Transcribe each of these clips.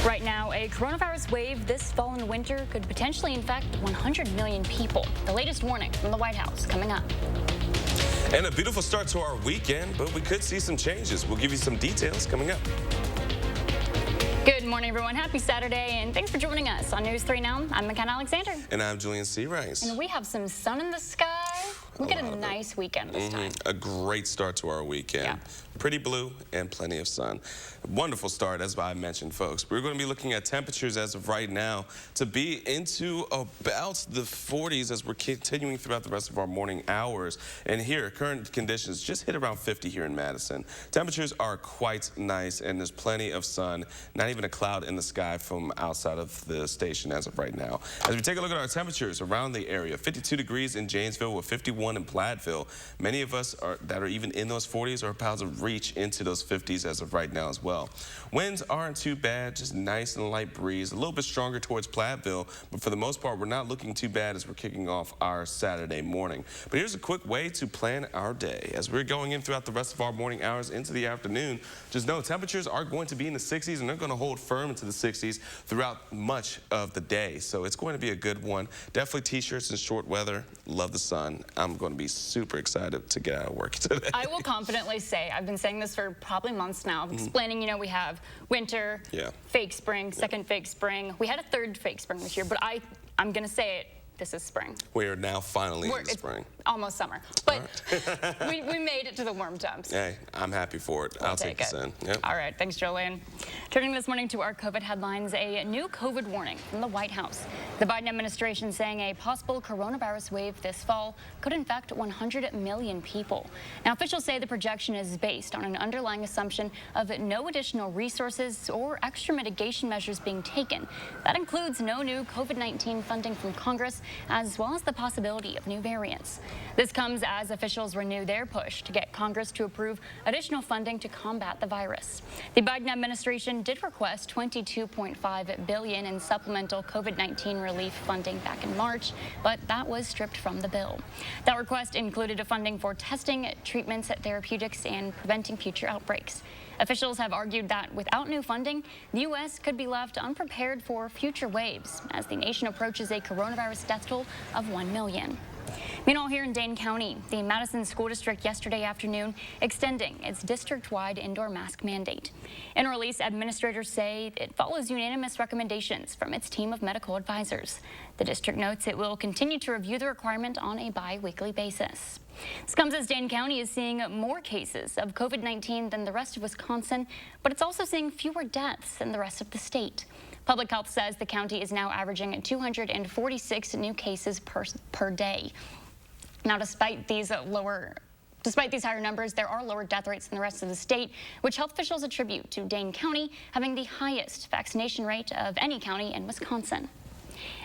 Right now, a coronavirus wave this fall and winter could potentially infect 100 million people. The latest warning from the White House coming up. And a beautiful start to our weekend, but we could see some changes. We'll give you some details coming up. Good morning, everyone. Happy Saturday, and thanks for joining us on News 3 Now. I'm McKenna Alexander. And I'm Julian C. Rice. And we have some sun in the sky. We get a nice weekend this time. A great start to our weekend. Yeah. Pretty blue and plenty of sun. Wonderful start, as I mentioned, folks. We're going to be looking at temperatures as of right now to be into about the 40s as we're continuing throughout the rest of our morning hours. And here, current conditions just hit around 50 here in Madison. Temperatures are quite nice, and there's plenty of sun. Not even a cloud in the sky from outside of the station as of right now. As we take a look at our temperatures around the area, 52 degrees in Janesville with 51 in Platteville. Many of us that are even in those 40s are about to reach into those 50s as of right now as well. Winds aren't too bad, just nice and light breeze, a little bit stronger towards Platteville, but for the most part, we're not looking too bad as we're kicking off our Saturday morning. But here's a quick way to plan our day. As we're going in throughout the rest of our morning hours into the afternoon, just know temperatures are going to be in the 60s, and they're going to hold firm into the 60s throughout much of the day. So it's going to be a good one. Definitely t-shirts and short weather. Love the sun. I'm going to be super excited to get out of work today. I will confidently say, I've been saying this for probably months now, explaining, you know, we have winter, fake spring, second fake spring. We had a third fake spring this year, but I'm going to say it. This is spring. We are now finally in the spring. Almost summer. But we made it to the warm temps. Hey, I'm happy for it. I'll take this in. Yep. All right. Thanks, Jolene. Turning this morning to our COVID headlines, a new COVID warning from the White House. The Biden administration saying a possible coronavirus wave this fall could infect 100 million people. Now, officials say the projection is based on an underlying assumption of no additional resources or extra mitigation measures being taken. That includes no new COVID-19 funding from Congress, as well as the possibility of new variants. This comes as officials renew their push to get Congress to approve additional funding to combat the virus. The Biden administration did request $22.5 billion in supplemental COVID-19 relief funding back in March, but that was stripped from the bill. That request included a funding for testing, treatments, therapeutics, and preventing future outbreaks. Officials have argued that without new funding, the U.S. could be left unprepared for future waves as the nation approaches a coronavirus death toll of 1 million. Meanwhile, here in Dane County, the Madison School District yesterday afternoon extending its district-wide indoor mask mandate. In a release, administrators say it follows unanimous recommendations from its team of medical advisors. The district notes it will continue to review the requirement on a bi-weekly basis. This comes as Dane County is seeing more cases of COVID-19 than the rest of Wisconsin, but it's also seeing fewer deaths than the rest of the state. Public Health says the county is now averaging 246 new cases per day. Now, despite these higher numbers, there are lower death rates than the rest of the state, which health officials attribute to Dane County having the highest vaccination rate of any county in Wisconsin.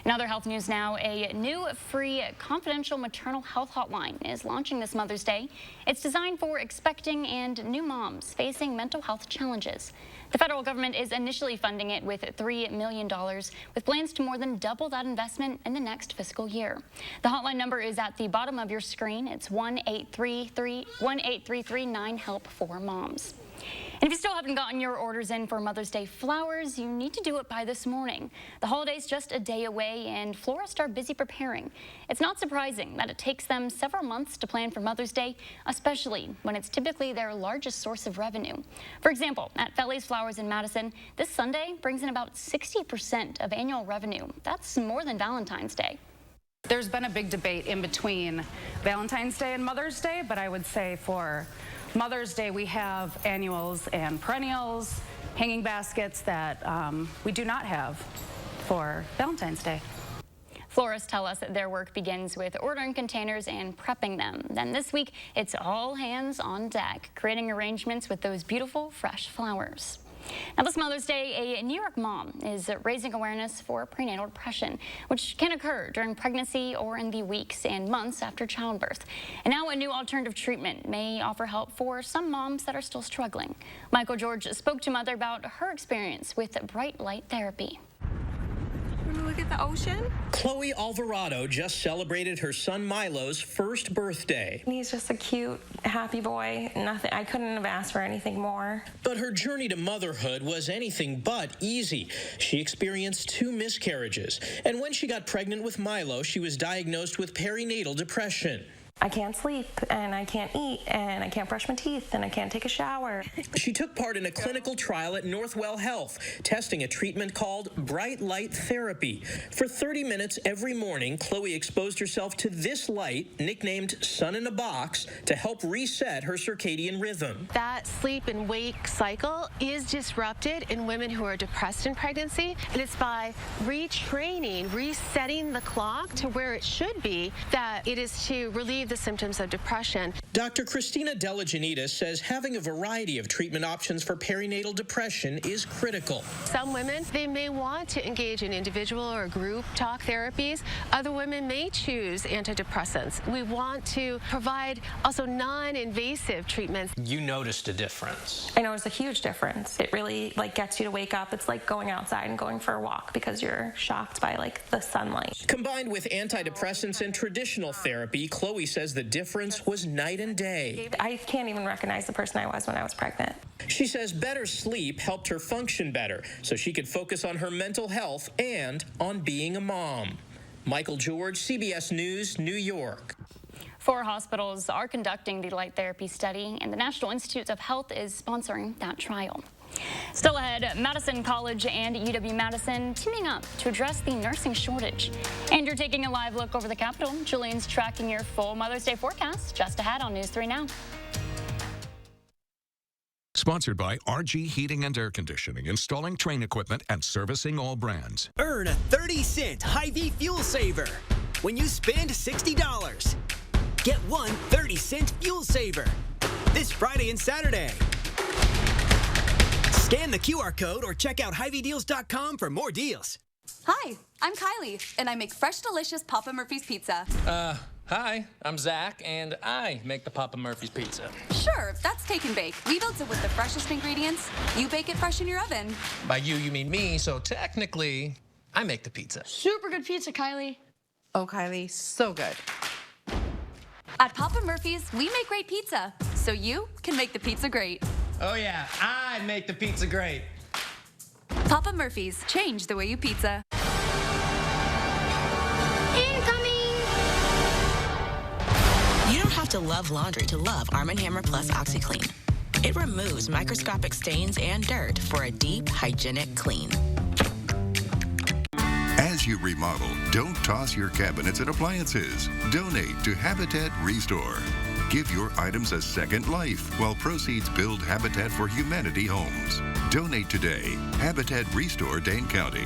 In other health news now, a new free confidential maternal health hotline is launching this Mother's Day. It's designed for expecting and new moms facing mental health challenges. The federal government is initially funding it with $3 million, with plans to more than double that investment in the next fiscal year. The hotline number is at the bottom of your screen. It's 1-833-9-HELP-4-MOMS. And if you still haven't gotten your orders in for Mother's Day flowers, you need to do it by this morning. The holiday's just a day away, and florists are busy preparing. It's not surprising that it takes them several months to plan for Mother's Day, especially when it's typically their largest source of revenue. For example, at Felly's Flowers in Madison, this Sunday brings in about 60% of annual revenue. That's more than Valentine's Day. There's been a big debate in between Valentine's Day and Mother's Day, but I would say for Mother's Day, we have annuals and perennials, hanging baskets that we do not have for Valentine's Day. Florists tell us that their work begins with ordering containers and prepping them. Then this week, it's all hands on deck, creating arrangements with those beautiful, fresh flowers. Now, this Mother's Day, a New York mom is raising awareness for prenatal depression, which can occur during pregnancy or in the weeks and months after childbirth. And now a new alternative treatment may offer help for some moms that are still struggling. Michael George spoke to Mother about her experience with bright light therapy. Want to look at the ocean? Chloe Alvarado just celebrated her son Milo's first birthday. He's just a cute, happy boy. Nothing. I couldn't have asked for anything more. But her journey to motherhood was anything but easy. She experienced 2 miscarriages, and when she got pregnant with Milo, she was diagnosed with perinatal depression. I can't sleep, and I can't eat, and I can't brush my teeth, and I can't take a shower. She took part in a clinical trial at Northwell Health, testing a treatment called bright light therapy. For 30 minutes every morning, Chloe exposed herself to this light, nicknamed Sun in a Box, to help reset her circadian rhythm. That sleep and wake cycle is disrupted in women who are depressed in pregnancy, and it's by retraining, resetting the clock to where it should be, that it is to relieve the symptoms of depression. Dr. Christina Delagenita says having a variety of treatment options for perinatal depression is critical. Some women, they may want to engage in individual or group talk therapies. Other women may choose antidepressants. We want to provide also non-invasive treatments. You noticed a difference. I noticed a huge difference. It really gets you to wake up. It's like going outside and going for a walk because you're shocked by the sunlight. Combined with antidepressants and traditional therapy, Chloe says the difference was night and day. I can't even recognize the person I was when I was pregnant. She says better sleep helped her function better, so she could focus on her mental health and on being a mom. Michael George, CBS News, New York. 4 hospitals are conducting the light therapy study, and the National Institutes of Health is sponsoring that trial. Still ahead, Madison College and UW-Madison teaming up to address the nursing shortage. And you're taking a live look over the Capitol. Julian's tracking your full Mother's Day forecast just ahead on News 3 Now. Sponsored by RG Heating and Air Conditioning, installing train equipment and servicing all brands. Earn a 30-cent Hy-Vee fuel saver when you spend $60. Get one 30-cent fuel saver this Friday and Saturday. Scan the QR code or check out HyVeeDeals.com for more deals. Hi, I'm Kylie, and I make fresh, delicious Papa Murphy's pizza. Hi, I'm Zach, and I make the Papa Murphy's pizza. Sure, that's take and bake. We built it with the freshest ingredients. You bake it fresh in your oven. By you mean me, so technically, I make the pizza. Super good pizza, Kylie. Oh, Kylie, so good. At Papa Murphy's, we make great pizza, so you can make the pizza great. Oh yeah, I make the pizza great. Papa Murphy's, change the way you pizza. Incoming! You don't have to love laundry to love Arm & Hammer Plus OxyClean. It removes microscopic stains and dirt for a deep, hygienic clean. As you remodel, don't toss your cabinets and appliances. Donate to Habitat Restore. Give your items a second life while proceeds build Habitat for Humanity homes. Donate today. Habitat Restore, Dane County.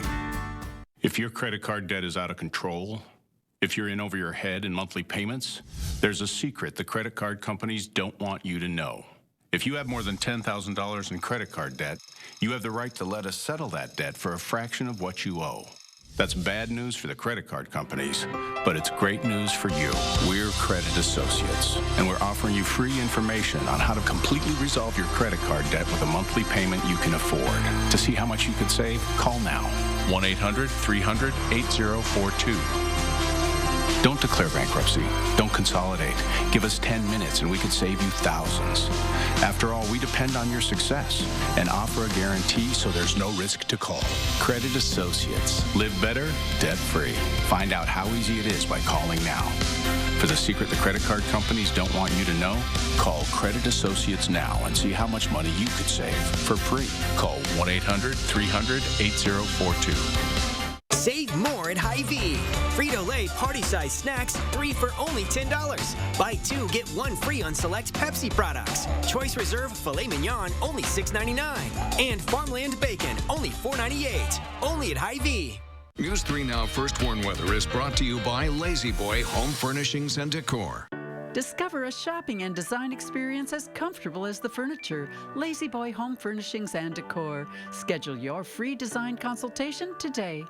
If your credit card debt is out of control, if you're in over your head in monthly payments, there's a secret the credit card companies don't want you to know. If you have more than $10,000 in credit card debt, you have the right to let us settle that debt for a fraction of what you owe. That's bad news for the credit card companies, but it's great news for you. We're Credit Associates, and we're offering you free information on how to completely resolve your credit card debt with a monthly payment you can afford. To see how much you could save, call now. 1-800-300-8042. Don't declare bankruptcy. Don't consolidate. Give us 10 minutes and we could save you thousands. After all, we depend on your success and offer a guarantee so there's no risk to call. Credit Associates. Live better, debt-free. Find out how easy it is by calling now. For the secret the credit card companies don't want you to know, call Credit Associates now and see how much money you could save for free. Call 1-800-300-8042. Save more at Hy-Vee. Frito-Lay party-size snacks, 3 for only $10. Buy 2, get 1 free on select Pepsi products. Choice Reserve Filet Mignon, only $6.99. And Farmland Bacon, only $4.98. Only at Hy-Vee. News 3 Now First Warn Weather is brought to you by Lazy Boy Home Furnishings and Decor. Discover a shopping and design experience as comfortable as the furniture. Lazy Boy Home Furnishings and Decor. Schedule your free design consultation today.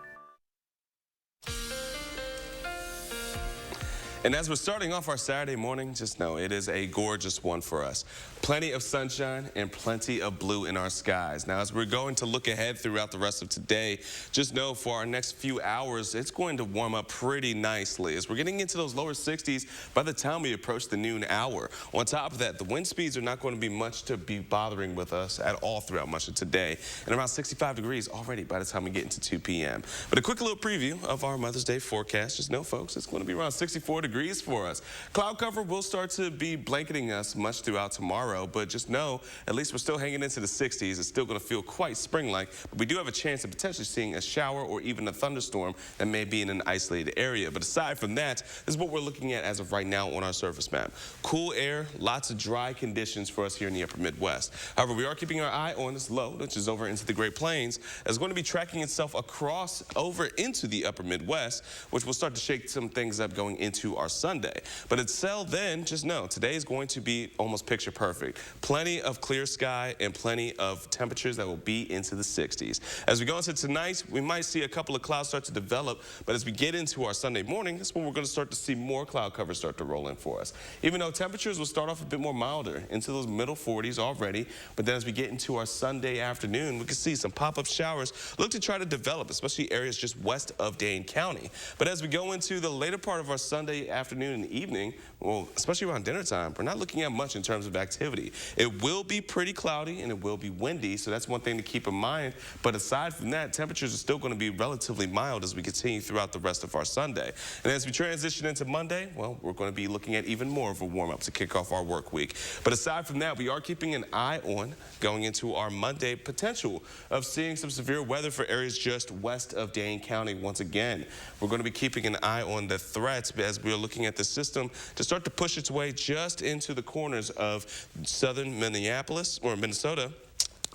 And as we're starting off our Saturday morning, just know it is a gorgeous one for us. Plenty of sunshine and plenty of blue in our skies. Now, as we're going to look ahead throughout the rest of today, just know for our next few hours, it's going to warm up pretty nicely as we're getting into those lower 60s by the time we approach the noon hour. On top of that, the wind speeds are not going to be much to be bothering with us at all throughout much of today, and around 65 degrees already by the time we get into 2 p.m. But a quick little preview of our Mother's Day forecast. Just know, folks, it's going to be around 64 degrees for us. Cloud cover will start to be blanketing us much throughout tomorrow, but just know at least we're still hanging into the 60s. It's still going to feel quite spring-like, but we do have a chance of potentially seeing a shower or even a thunderstorm that may be in an isolated area. But aside from that, this is what we're looking at as of right now on our surface map. Cool air, lots of dry conditions for us here in the upper Midwest. However, we are keeping our eye on this low, which is over into the Great Plains, as it's going to be tracking itself across over into the upper Midwest, which will start to shake some things up going into our Sunday. But until then, just know today is going to be almost picture perfect. Plenty of clear sky and plenty of temperatures that will be into the 60s. As we go into tonight, we might see a couple of clouds start to develop, but as we get into our Sunday morning, that's when we're going to start to see more cloud cover start to roll in for us. Even though temperatures will start off a bit more milder into those middle 40s already, but then as we get into our Sunday afternoon, we can see some pop-up showers look to try to develop, especially areas just west of Dane County. But as we go into the later part of our Sunday afternoon and evening, well, especially around dinner time, we're not looking at much in terms of activity. It will be pretty cloudy and it will be windy, so that's one thing to keep in mind. But aside from that, temperatures are still going to be relatively mild as we continue throughout the rest of our Sunday. And as we transition into Monday, well, we're going to be looking at even more of a warm-up to kick off our work week. But aside from that, we are keeping an eye on going into our Monday potential of seeing some severe weather for areas just west of Dane County once again. We're going to be keeping an eye on the threats as we're looking at the system to start to push its way just into the corners of southern Minneapolis or Minnesota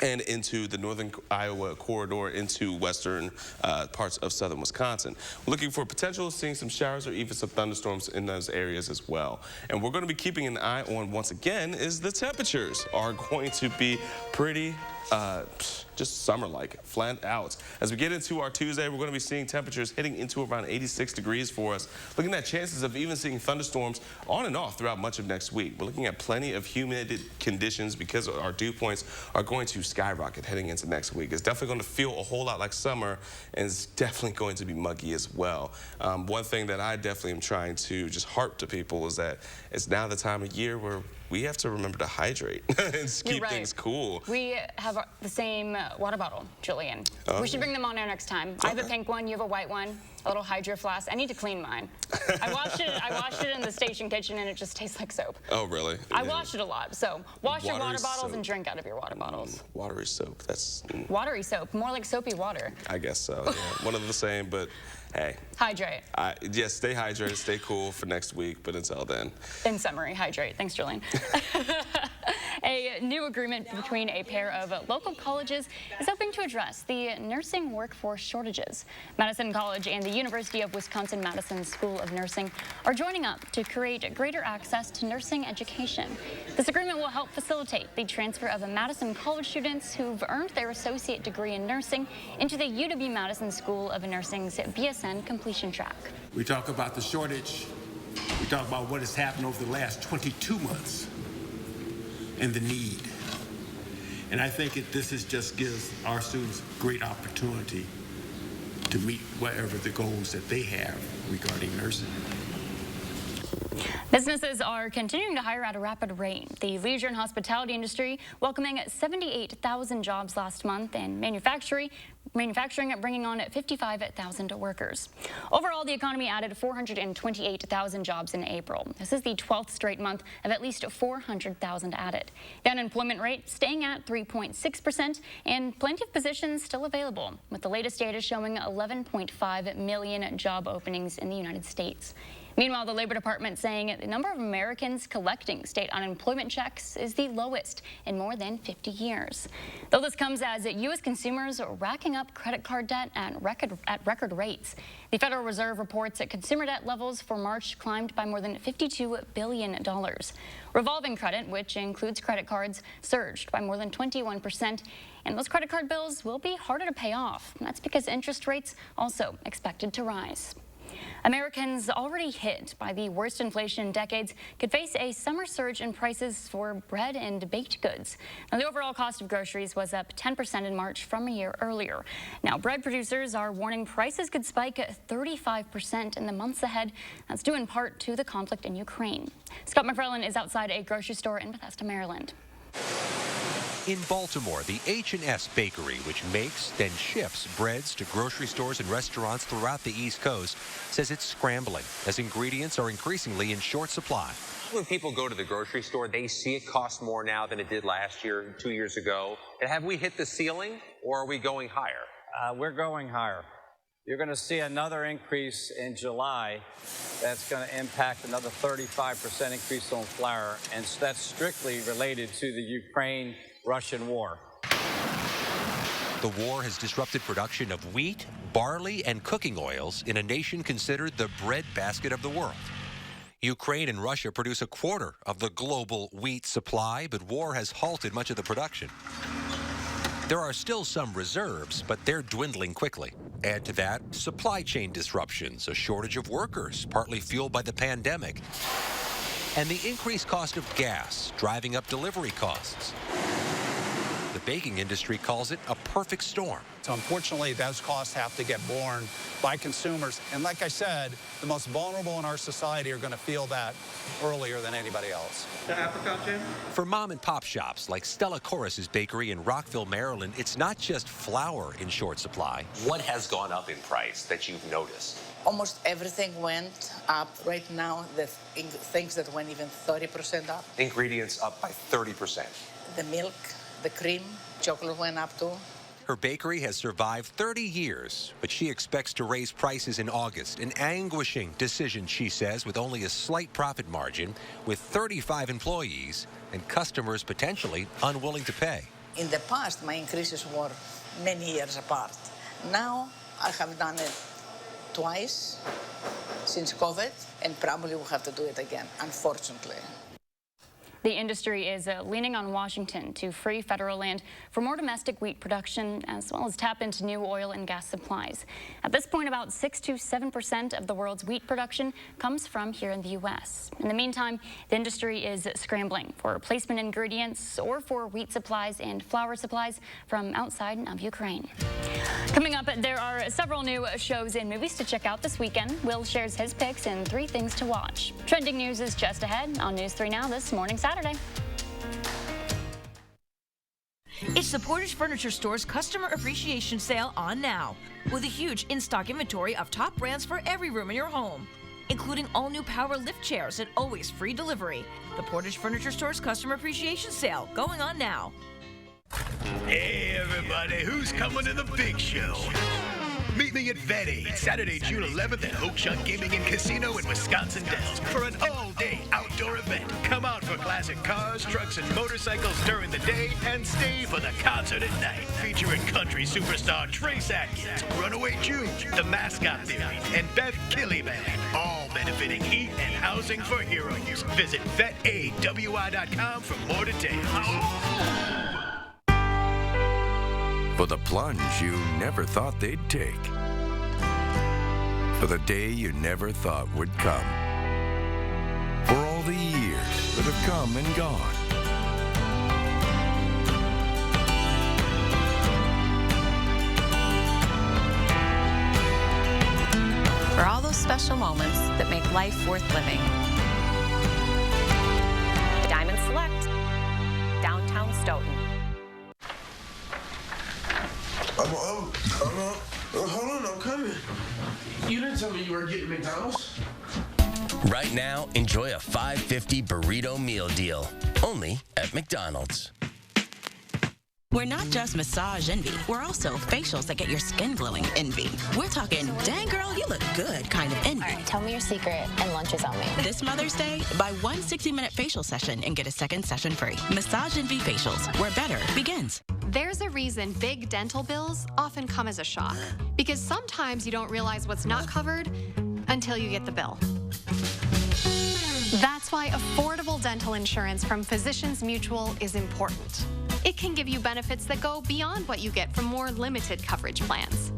and into the northern Iowa corridor into western parts of southern Wisconsin. We're looking for potential of seeing some showers or even some thunderstorms in those areas as well. And we're going to be keeping an eye on, once again, is the temperatures are going to be pretty just summer-like, flat out. As we get into our Tuesday, we're going to be seeing temperatures hitting into around 86 degrees for us. Looking at chances of even seeing thunderstorms on and off throughout much of next week. We're looking at plenty of humid conditions because our dew points are going to skyrocket heading into next week. It's definitely going to feel a whole lot like summer, and it's definitely going to be muggy as well. One thing that I definitely am trying to just harp to people is that it's now the time of year where we have to remember to hydrate and keep things cool. We have the same water bottle, Julian. We should bring them on air next time. Okay. I have a pink one, you have a white one, a little Hydro Flask. I need to clean mine. I washed it in the station kitchen and it just tastes like soap. Oh, really? I wash it a lot, so wash your water bottles and drink out of your water bottles. Watery soap, that's... Watery soap, more like soapy water. I guess so, yeah. One of the same, but hey. Hydrate. Yes, stay hydrated, stay cool for next week, but until then. In summary, hydrate. Thanks, Julian. A new agreement between a pair of local colleges is hoping to address the nursing workforce shortages. Madison College and the University of Wisconsin-Madison School of Nursing are joining up to create greater access to nursing education. This agreement will help facilitate the transfer of Madison College students who've earned their associate degree in nursing into the UW-Madison School of Nursing's BSN completion track. We talk about the shortage. We talk about what has happened over the last 22 months and the need. And I think this just gives our students great opportunity to meet whatever the goals that they have regarding nursing. Businesses are continuing to hire at a rapid rate. The leisure and hospitality industry welcoming 78,000 jobs last month, and manufacturing bringing on 55,000 workers. Overall, the economy added 428,000 jobs in April. This is the 12th straight month of at least 400,000 added. The unemployment rate staying at 3.6%, and plenty of positions still available, with the latest data showing 11.5 million job openings in the United States. Meanwhile, the Labor Department saying the number of Americans collecting state unemployment checks is the lowest in more than 50 years. Though this comes as U.S. consumers are racking up credit card debt at record rates. The Federal Reserve reports that consumer debt levels for March climbed by more than $52 billion. Revolving credit, which includes credit cards, surged by more than 21%, and those credit card bills will be harder to pay off. That's because interest rates also expected to rise. Americans already hit by the worst inflation in decades could face a summer surge in prices for bread and baked goods. Now, the overall cost of groceries was up 10% in March from a year earlier. Now, bread producers are warning prices could spike 35% in the months ahead. That's due in part to the conflict in Ukraine. Scott McFarland is outside a grocery store in Bethesda, Maryland. In Baltimore, the H&S Bakery, which makes, then ships breads to grocery stores and restaurants throughout the East Coast, says it's scrambling as ingredients are increasingly in short supply. When people go to the grocery store, they see it costs more now than it did last year, 2 years ago. And have we hit the ceiling, or are we going higher? We're going higher. You're going to see another increase in July. That's going to impact another 35% increase on flour, and that's strictly related to the Ukraine-Russian war. The war has disrupted production of wheat, barley, and cooking oils in a nation considered the breadbasket of the world. Ukraine and Russia produce a quarter of the global wheat supply, but war has halted much of the production. There are still some reserves, but they're dwindling quickly. Add to that supply chain disruptions, a shortage of workers, partly fueled by the pandemic, and the increased cost of gas, driving up delivery costs. The baking industry calls it a perfect storm. So unfortunately, those costs have to get borne by consumers. And like I said, the most vulnerable in our society are going to feel that earlier than anybody else. The apricot jam? For mom and pop shops like Stella Corris's Bakery in Rockville, Maryland, it's not just flour in short supply. What has gone up in price that you've noticed? Almost everything went up right now. The things that went even 30% up. Ingredients up by 30%. The milk, the cream, chocolate went up too. Her bakery has survived 30 years, but she expects to raise prices in August. An anguishing decision, she says, with only a slight profit margin, with 35 employees and customers potentially unwilling to pay. In the past, my increases were many years apart. Now, I have done it twice since COVID, and probably will have to do it again, unfortunately. The industry is leaning on Washington to free federal land for more domestic wheat production, as well as tap into new oil and gas supplies. At this point, about 6 to 7% of the world's wheat production comes from here in the U.S. In the meantime, the industry is scrambling for replacement ingredients or for wheat supplies and flour supplies from outside of Ukraine. Coming up, there are several new shows and movies to check out this weekend. Will shares his picks and 3 things to watch. Trending news is just ahead on News 3 Now this morning, Saturday. It's the Portage Furniture Store's Customer Appreciation Sale on now, with a huge in-stock inventory of top brands for every room in your home, including all new power lift chairs and always free delivery. The Portage Furniture Store's Customer Appreciation Sale going on now. Hey everybody, who's coming to the big show? Meet me at Vet Aid, Saturday, June 11th at Oakshot Gaming and Casino in Wisconsin Dells for an all-day outdoor event. Come out for classic cars, trucks, and motorcycles during the day and stay for the concert at night. Featuring country superstar Trace Atkins, Runaway June, The Mascot Theory, and Beth Killyman. All benefiting Heat and Housing for Heroes. Visit VetAidWI.com for more details. For the plunge you never thought they'd take. For the day you never thought would come. For all the years that have come and gone. For all those special moments that make life worth living. The Diamond Select, downtown Stoughton. Hold on, I'm coming. You didn't tell me you were getting McDonald's. Right now, enjoy a $5.50 burrito meal deal, only at McDonald's. We're not just massage envy. We're also facials that get your skin glowing envy. We're talking, dang girl, you look good kind of envy. All right, tell me your secret and lunch is on me. This Mother's Day, buy one 60-minute facial session and get a second session free. Massage Envy Facials, where better begins. There's a reason big dental bills often come as a shock, because sometimes you don't realize what's not covered until you get the bill. That's why affordable dental insurance from Physicians Mutual is important. It can give you benefits that go beyond what you get from more limited coverage plans.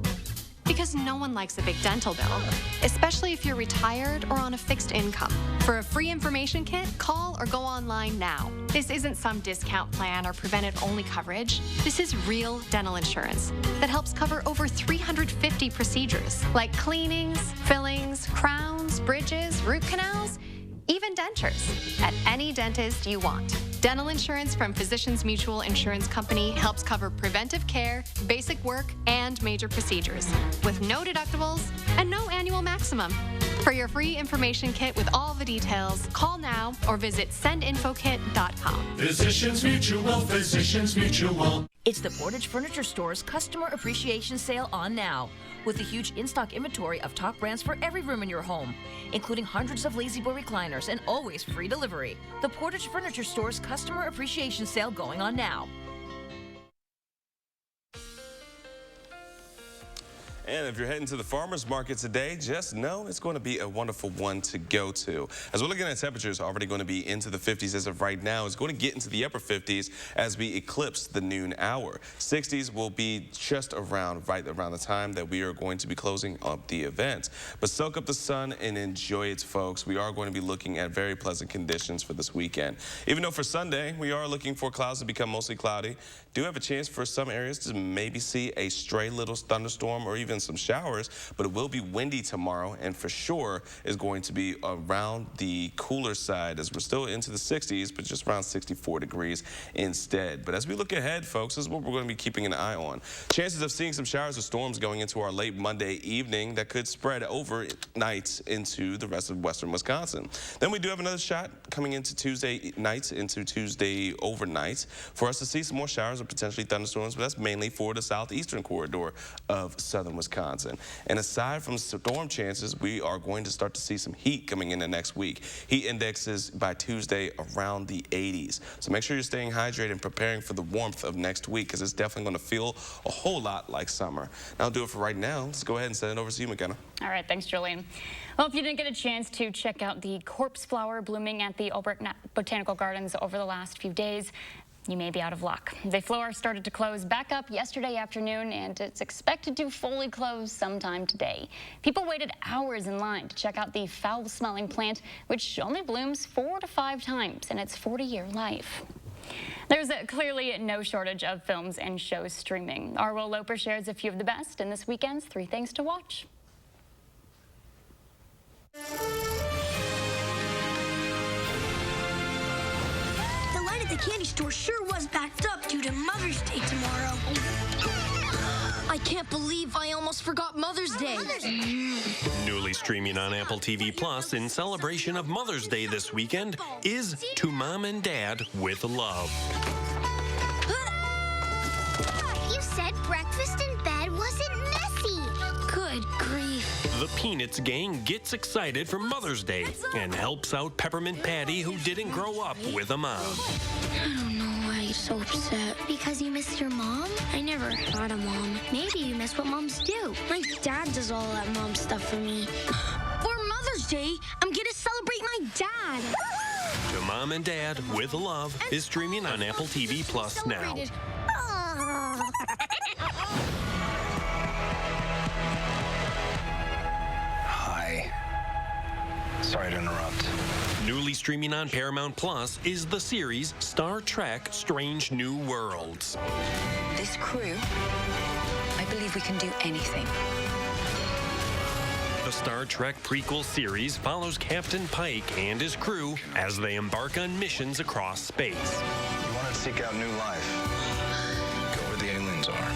Because no one likes a big dental bill, especially if you're retired or on a fixed income. For a free information kit, call or go online now. This isn't some discount plan or preventive-only coverage. This is real dental insurance that helps cover over 350 procedures, like cleanings, fillings, crowns, bridges, root canals, even dentures, at any dentist you want. Dental insurance from Physicians Mutual Insurance Company helps cover preventive care, basic work, and major procedures, with no deductibles and no annual maximum. For your free information kit with all the details, call now or visit sendinfokit.com. Physicians Mutual, Physicians Mutual. It's the Portage Furniture Store's Customer Appreciation Sale on now, with a huge in-stock inventory of top brands for every room in your home, including hundreds of La-Z-Boy recliners and always free delivery. The Portage Furniture Store's Customer Appreciation Sale going on now. And if you're heading to the farmer's market today, just know it's going to be a wonderful one to go to. As we're looking at temperatures, already going to be into the 50s as of right now. It's going to get into the upper 50s as we eclipse the noon hour. 60s will be just right around the time that we are going to be closing up the event. But soak up the sun and enjoy it, folks. We are going to be looking at very pleasant conditions for this weekend. Even though for Sunday, we are looking for clouds to become mostly cloudy. Do have a chance for some areas to maybe see a stray little thunderstorm or even some showers, but it will be windy tomorrow, and for sure is going to be around the cooler side as we're still into the 60s, but just around 64 degrees instead. But as we look ahead, folks, this is what we're going to be keeping an eye on. Chances of seeing some showers or storms going into our late Monday evening that could spread overnight into the rest of western Wisconsin. Then we do have another shot coming into Tuesday night into Tuesday overnight for us to see some more showers or potentially thunderstorms, but that's mainly for the southeastern corridor of southern Wisconsin. And aside from storm chances, we are going to start to see some heat coming in the next week. Heat indexes by Tuesday around the 80s. So make sure you're staying hydrated and preparing for the warmth of next week, because it's definitely going to feel a whole lot like summer. That'll do it for right now. Let's go ahead and send it over to you, McKenna. All right, thanks, Julian. Well, if you didn't get a chance to check out the corpse flower blooming at the Botanical Gardens over the last few days, you may be out of luck. The floor started to close back up yesterday afternoon, and it's expected to fully close sometime today. People waited hours in line to check out the foul-smelling plant, which only blooms 4 to 5 times in its 40-year life. There's clearly no shortage of films and shows streaming. Our Will Loper shares a few of the best in this weekend's 3 Things to Watch. The candy store sure was backed up due to Mother's Day tomorrow. I can't believe I almost forgot Mother's Day. Newly streaming on Apple TV Plus in celebration of Mother's Day this weekend is To Mom and Dad with Love. You said breakfast in bed wasn't messy. Good grief. The Peanuts gang gets excited for Mother's Day and helps out Peppermint Patty, who didn't grow up with a mom. I don't know why you're so upset. Because you missed your mom? I never had a mom. Maybe you miss what moms do. My dad does all that mom stuff for me. For Mother's Day, I'm gonna celebrate my dad. To Mom and Dad with Love is streaming on Apple TV Plus now. Sorry to interrupt. Newly streaming on Paramount Plus is the series Star Trek Strange New Worlds. This crew, I believe we can do anything. The Star Trek prequel series follows Captain Pike and his crew as they embark on missions across space. You want to seek out new life. Go where the aliens are.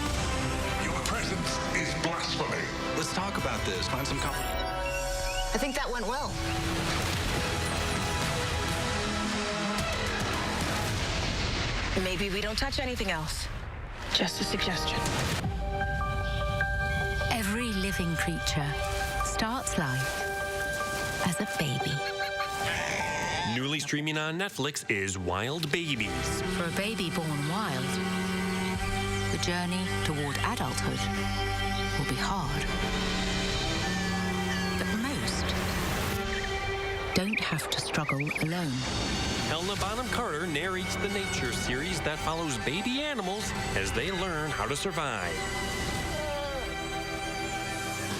Your presence is blasphemy. Let's talk about this. Find some comfort. I think that went well. Maybe we don't touch anything else. Just a suggestion. Every living creature starts life as a baby. Newly streaming on Netflix is Wild Babies. For a baby born wild, the journey toward adulthood will be hard. Don't have to struggle alone. Helena Bonham Carter narrates the nature series that follows baby animals as they learn how to survive.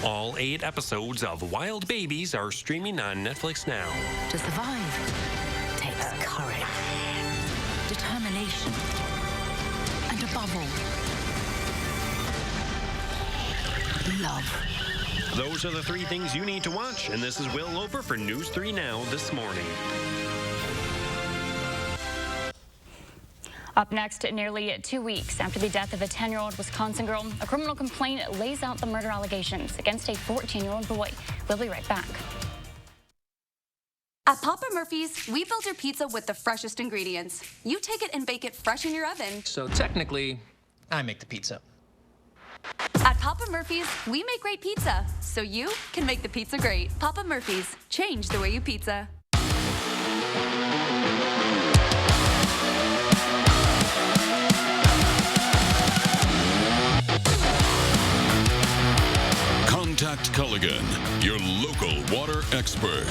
All 8 episodes of Wild Babies are streaming on Netflix now. To survive takes courage, determination, and above all, love. Those are the 3 things you need to watch, and this is Will Loper for News 3 Now this morning. Up next, nearly 2 weeks after the death of a 10-year-old Wisconsin girl, a criminal complaint lays out the murder allegations against a 14-year-old boy. We'll be right back. At Papa Murphy's, we build your pizza with the freshest ingredients. You take it and bake it fresh in your oven. So technically, I make the pizza. At Papa Murphy's, we make great pizza, so you can make the pizza great. Papa Murphy's, change the way you pizza. Contact Culligan, your local water expert.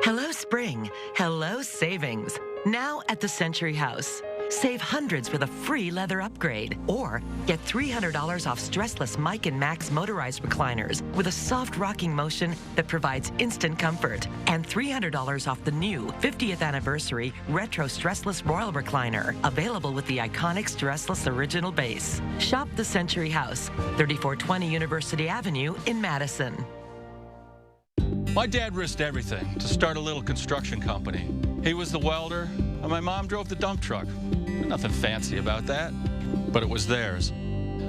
Hello, spring. Hello, savings. Now at the Century House. Save hundreds with a free leather upgrade. Or get $300 off stressless Mike and Max motorized recliners with a soft rocking motion that provides instant comfort. And $300 off the new 50th anniversary retro stressless Royal recliner, available with the iconic stressless original base. Shop the Century House, 3420 University Avenue in Madison. My dad risked everything to start a little construction company. He was the welder, and my mom drove the dump truck. Nothing fancy about that, but it was theirs.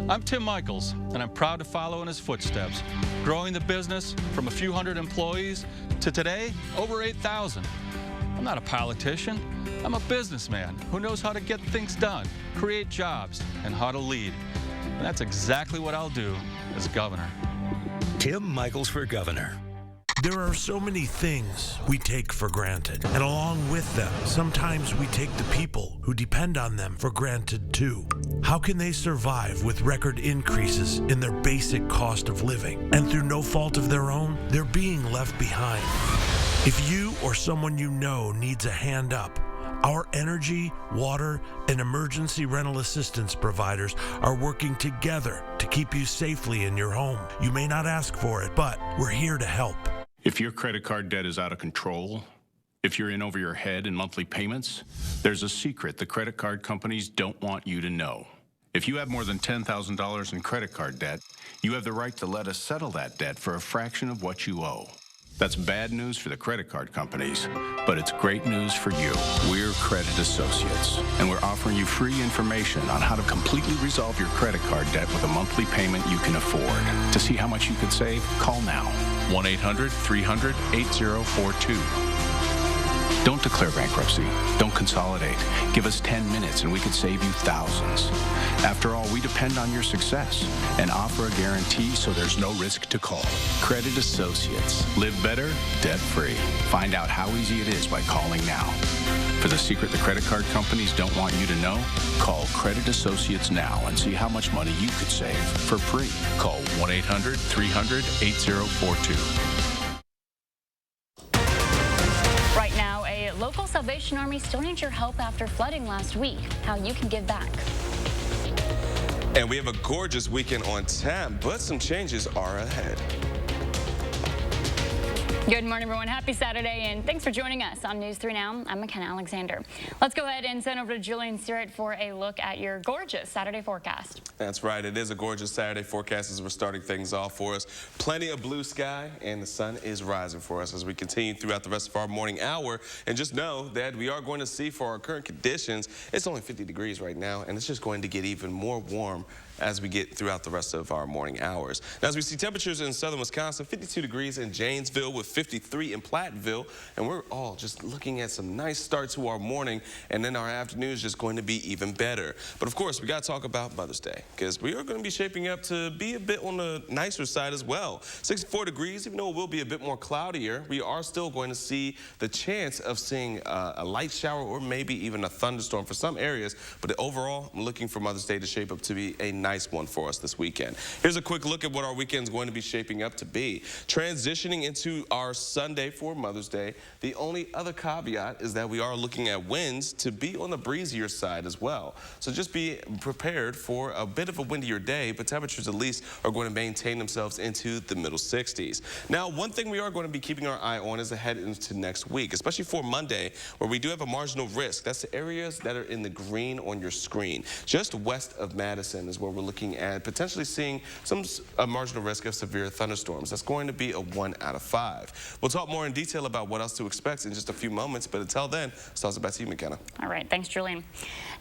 I'm Tim Michaels, and I'm proud to follow in his footsteps, growing the business from a few hundred employees to today, over 8,000. I'm not a politician. I'm a businessman who knows how to get things done, create jobs, and how to lead. And that's exactly what I'll do as governor. Tim Michaels for governor. There are so many things we take for granted, and along with them, sometimes we take the people who depend on them for granted too. How can they survive with record increases in their basic cost of living? And through no fault of their own, they're being left behind. If you or someone you know needs a hand up, our energy, water, and emergency rental assistance providers are working together to keep you safely in your home. You may not ask for it, but we're here to help. If your credit card debt is out of control, if you're in over your head in monthly payments, there's a secret the credit card companies don't want you to know. If you have more than $10,000 in credit card debt, you have the right to let us settle that debt for a fraction of what you owe. That's bad news for the credit card companies, but it's great news for you. We're Credit Associates, and we're offering you free information on how to completely resolve your credit card debt with a monthly payment you can afford. To see how much you could save, call now. 1-800-300-8042. Don't declare bankruptcy. Don't consolidate. Give us 10 minutes and we could save you thousands. After all, we depend on your success and offer a guarantee so there's no risk to call. Credit Associates. Live better, debt-free. Find out how easy it is by calling now. For the secret the credit card companies don't want you to know, call Credit Associates now and see how much money you could save for free. Call 1-800-300-8042. Right now, a local Salvation Army still needs your help after flooding last week. How you can give back. And we have a gorgeous weekend on tap, but some changes are ahead. Good morning, everyone. Happy Saturday, and thanks for joining us on News 3 Now. I'm McKenna Alexander. Let's go ahead and send over to Julian Stewart for a look at your gorgeous Saturday forecast. That's right. It is a gorgeous Saturday forecast as we're starting things off for us. Plenty of blue sky, and the sun is rising for us as we continue throughout the rest of our morning hour. And just know that we are going to see for our current conditions, it's only 50 degrees right now, and it's just going to get even more warm as we get throughout the rest of our morning hours. Now, as we see temperatures in southern Wisconsin, 52 degrees in Janesville with 53 in Platteville, and we're all just looking at some nice start to our morning, and then our afternoon is just going to be even better. But of course, we got to talk about Mother's Day, because we are going to be shaping up to be a bit on the nicer side as well. 64 degrees, even though it will be a bit more cloudier, we are still going to see the chance of seeing a light shower or maybe even a thunderstorm for some areas. But overall, I'm looking for Mother's Day to shape up to be a nice one for us this weekend. Here's a quick look at what our weekend's going to be shaping up to be. Transitioning into our Sunday for Mother's Day, the only other caveat is that we are looking at winds to be on the breezier side as well. So just be prepared for a bit of a windier day, but temperatures at least are going to maintain themselves into the middle 60s. Now, one thing we are going to be keeping our eye on is ahead into next week, especially for Monday, where we do have a marginal risk. That's the areas that are in the green on your screen. Just west of Madison is where we're looking at potentially seeing a marginal risk of severe thunderstorms. That's going to be a 1 out of 5. We'll talk more in detail about what else to expect in just a few moments, but until then, let's toss it back to you, McKenna. All right, thanks, Julian.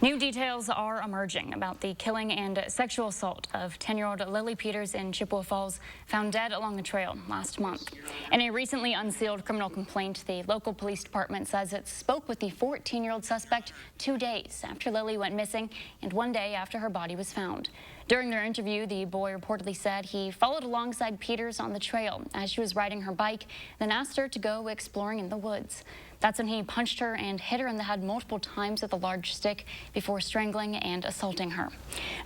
New details are emerging about the killing and sexual assault of 10-year-old Lily Peters in Chippewa Falls, found dead along the trail last month. In a recently unsealed criminal complaint, the local police department says it spoke with the 14-year-old suspect 2 days after Lily went missing and 1 day after her body was found. During their interview, the boy reportedly said he followed alongside Peters on the trail as she was riding her bike, then asked her to go exploring in the woods. That's when he punched her and hit her in the head multiple times with a large stick before strangling and assaulting her.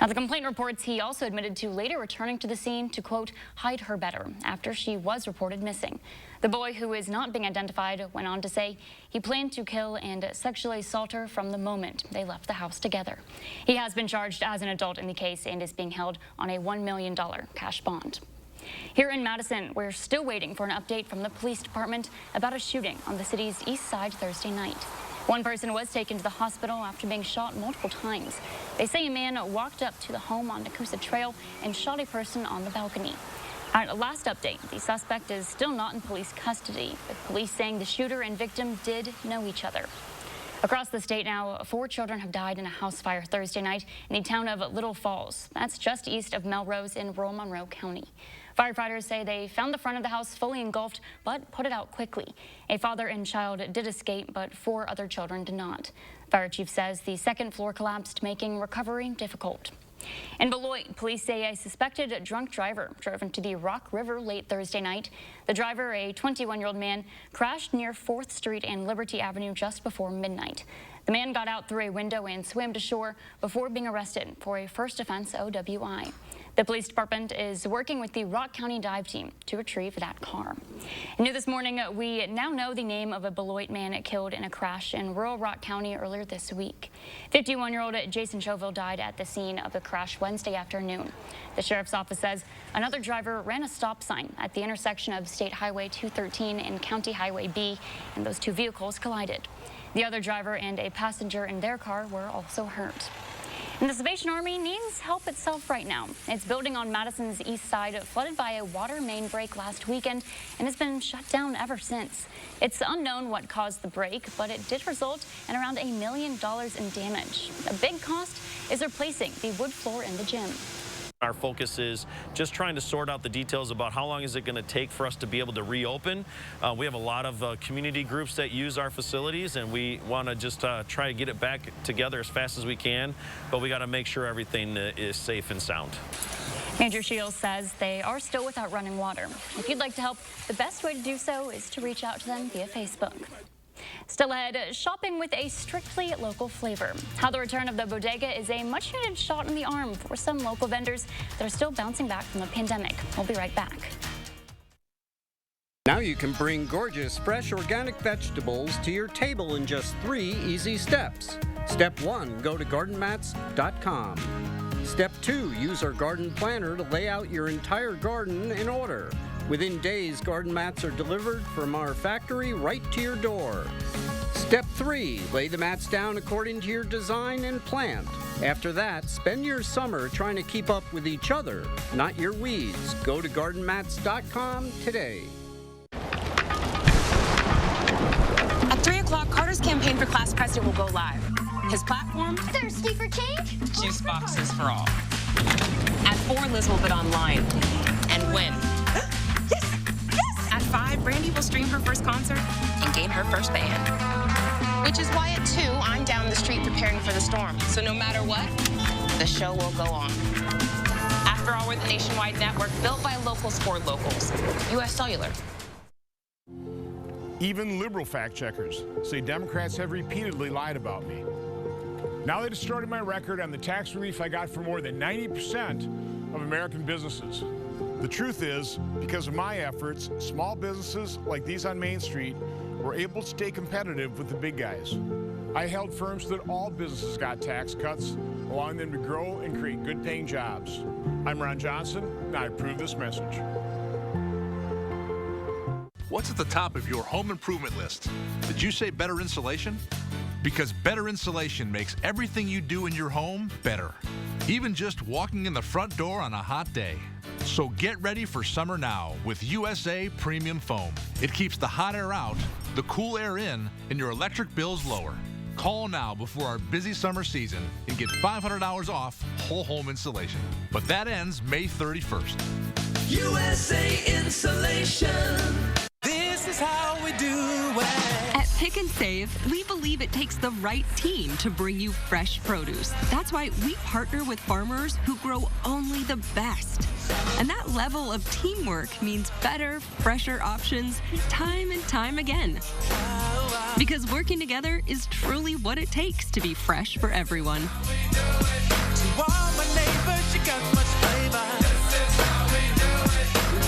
Now, the complaint reports he also admitted to later returning to the scene to, quote, hide her better after she was reported missing. The boy, who is not being identified, went on to say he planned to kill and sexually assault her from the moment they left the house together. He has been charged as an adult in the case and is being held on a $1 million cash bond. Here in Madison, we're still waiting for an update from the police department about a shooting on the city's east side Thursday night. One person was taken to the hospital after being shot multiple times. They say a man walked up to the home on Nakusa Trail and shot a person on the balcony. At last update, the suspect is still not in police custody, with police saying the shooter and victim did know each other. Across the state now, 4 children have died in a house fire Thursday night in the town of Little Falls. That's just east of Melrose in rural Monroe County. Firefighters say they found the front of the house fully engulfed, but put it out quickly. A father and child did escape, but 4 other children did not. Fire chief says the second floor collapsed, making recovery difficult. In Beloit, police say a suspected drunk driver drove into the Rock River late Thursday night. The driver, a 21-year-old man, crashed near 4th Street and Liberty Avenue just before midnight. The man got out through a window and swam to shore before being arrested for a first offense OWI. The police department is working with the Rock County dive team to retrieve that car. New this morning, we now know the name of a Beloit man killed in a crash in rural Rock County earlier this week. 51-year-old Jason Chauville died at the scene of the crash Wednesday afternoon. The sheriff's office says another driver ran a stop sign at the intersection of State Highway 213 and County Highway B, and those 2 vehicles collided. The other driver and a passenger in their car were also hurt. And the Salvation Army needs help itself right now. It's building on Madison's east side, flooded by a water main break last weekend, and has been shut down ever since. It's unknown what caused the break, but it did result in around $1 million in damage. A big cost is replacing the wood floor in the gym. Our focus is just trying to sort out the details about how long is it going to take for us to be able to reopen. We have a lot of community groups that use our facilities, and we want to just try to get it back together as fast as we can, but we got to make sure everything is safe and sound. Major Shields says they are still without running water. If you'd like to help, the best way to do so is to reach out to them via Facebook. Still ahead, shopping with a strictly local flavor. How the return of the bodega is a much-needed shot in the arm for some local vendors that are still bouncing back from the pandemic. We'll be right back. Now you can bring gorgeous, fresh, organic vegetables to your table in just 3 easy steps. Step 1, go to gardenmats.com. Step 2, use our garden planner to lay out your entire garden in order. Within days, garden mats are delivered from our factory right to your door. Step 3, lay the mats down according to your design and plant. After that, spend your summer trying to keep up with each other, not your weeds. Go to gardenmats.com today. At 3 o'clock, Carter's campaign for class president will go live. His platform? Thirsty for change? Juice boxes for all. At 4, Liz will bid online and win. At 5, Brandy will stream her first concert and gain her first band. Which is why at 2, I'm down the street preparing for the storm. So no matter what, the show will go on. After all, we're the nationwide network built by locals for locals. U.S. Cellular. Even liberal fact checkers say Democrats have repeatedly lied about me. Now they distorted my record on the tax relief I got for more than 90% of American businesses. The truth is, because of my efforts, small businesses like these on Main Street were able to stay competitive with the big guys. I held firm so that all businesses got tax cuts, allowing them to grow and create good-paying jobs. I'm Ron Johnson, and I approve this message. What's at the top of your home improvement list? Did you say better insulation? Because better insulation makes everything you do in your home better. Even just walking in the front door on a hot day. So get ready for summer now with USA Premium Foam. It keeps the hot air out, the cool air in, and your electric bills lower. Call now before our busy summer season and get $500 off whole home insulation. But that ends May 31st. USA Insulation. This is how we do it. At Pick and Save, we believe it takes the right team to bring you fresh produce. That's why we partner with farmers who grow only the best. And that level of teamwork means better, fresher options time and time again. Because working together is truly what it takes to be fresh for everyone. To all my neighbors, you got much flavor.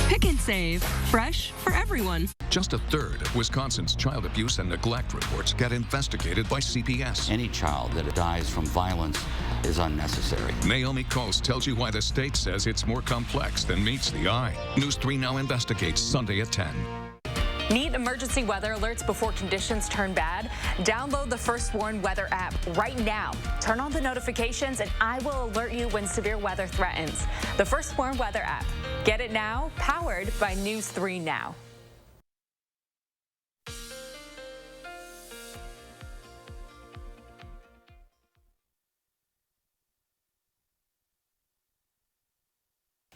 Pick and Save, fresh for everyone. Just a third of Wisconsin's child abuse and neglect reports get investigated by CPS. Any child that dies from violence is unnecessary. Naomi Coast tells you why the state says it's more complex than meets the eye. News 3 Now investigates Sunday at 10. Need emergency weather alerts before conditions turn bad? Download the First Warn Weather app right now. Turn on the notifications and I will alert you when severe weather threatens. The First Warn Weather app. Get it now, powered by News 3 Now.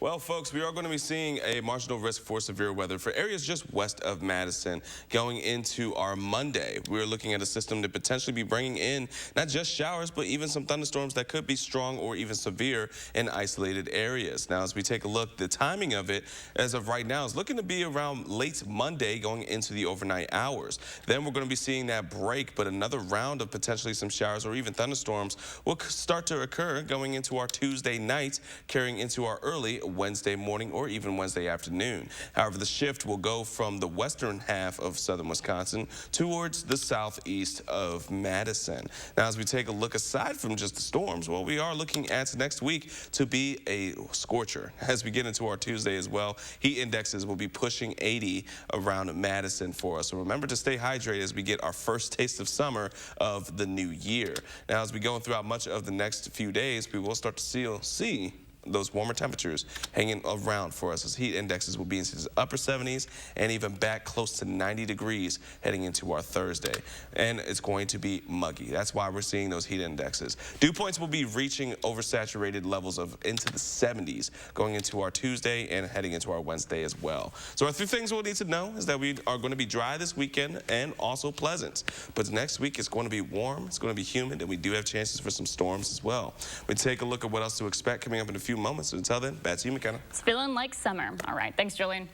Well, folks, we are going to be seeing a marginal risk for severe weather for areas just west of Madison going into our Monday. We're looking at a system to potentially be bringing in not just showers, but even some thunderstorms that could be strong or even severe in isolated areas. Now, as we take a look, the timing of it as of right now is looking to be around late Monday going into the overnight hours. Then we're going to be seeing that break, but another round of potentially some showers or even thunderstorms will start to occur going into our Tuesday night, carrying into our early Wednesday morning or even Wednesday afternoon. However, the shift will go from the western half of southern Wisconsin towards the southeast of Madison. Now, as we take a look aside from just the storms, well, we are looking at next week to be a scorcher. As we get into our Tuesday as well, heat indexes will be pushing 80 around Madison for us. So remember to stay hydrated as we get our first taste of summer of the new year. Now, as we go throughout much of the next few days, we will start to see those warmer temperatures hanging around for us as heat indexes will be into the upper 70s and even back close to 90 degrees heading into our Thursday. And it's going to be muggy. That's why we're seeing those heat indexes. Dew points will be reaching oversaturated levels of into the 70s going into our Tuesday and heading into our Wednesday as well. So our three things we'll need to know is that we are going to be dry this weekend and also pleasant. But next week it's going to be warm, it's going to be humid, and we do have chances for some storms as well. We take a look at what else to expect coming up in a few moments. So until then, back to you, McKenna. It's feeling like summer. All right, thanks, Julian.